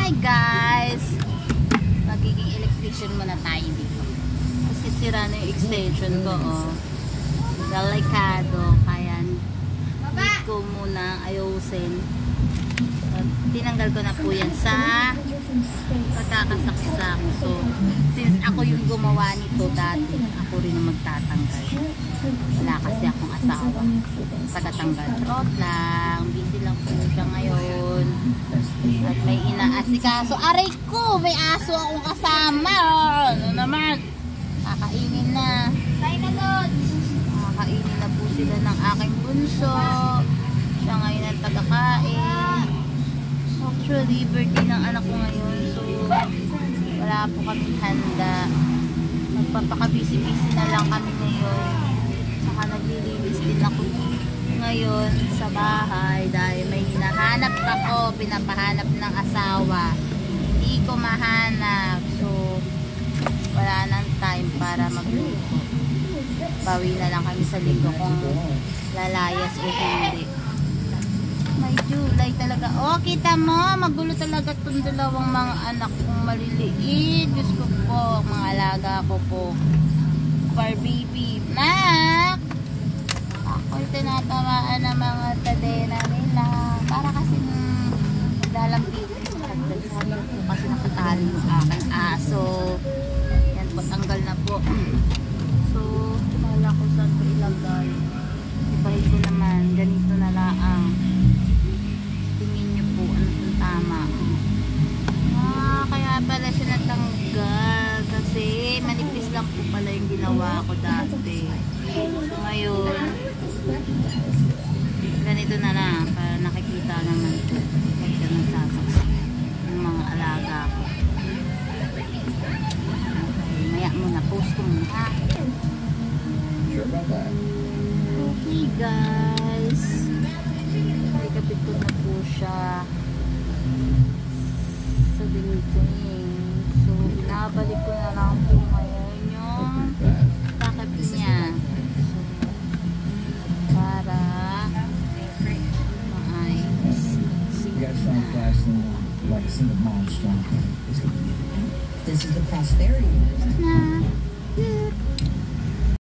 Hi guys! Magiging electrician muna tayo dito. Kasi sira na yung extension ko, oh. Delikado. Kaya need ko muna ayusin. Tinanggal ko na po yan sa pagkakasaksak. So, since ako yung gumawa nito dati, ako rin ang magtatanggal. Wala kasi akong asawa. Tagatanggal. Trot lang. Busy lang po siya ngayon. At may inaasikaso. Aray ko! May aso akong kasama. Ano naman? Kakainin na. Kain na doon. Kakainin na po sila ng aking bunso. Siya ngayon ang tagakain. Actually, birthday ng anak ko ngayon. So, wala po kaming handa. Magpapaka-busy-busy na lang kami ngayon. Saka naglilinis din ako ngayon sa bahay dahil may hinahanap ako, pinapahanap ng asawa. Hindi ko mahanap. So, wala nang time para magluto. Bawi na lang kami sa linggo kung lalayas o hindi. May July talaga. Oh, kita mo, magulo talaga itong dalawang mga anak kong maliliit. Diyos ko po, mga alaga ko po. For baby. Nak! Ako'y tinatawaan ng mga tadena nila. Para kasi naglalambit. Sabi ko kasi nakatali yung aking aso. Yan po, tanggal na po. So, wala ko saan ko ilagay. Ibahin ko naman. Ganito na laang. Tingin nyo po ano kung tama. Kaya pala siya natanggal. Kasi manipis lang po pala yung ginawa ko dati. So, ngayon, ganito na lang. Para nakikita naman po. Pagka nasasaksak yung mga alaga ko. Maya muna. Post ko muna. Okay guys, ikapit ko na po siya sa dingding. So nabalik ko na lang po ngayon yung kakapit niya. So, para maayos. This is the prosperity. Na.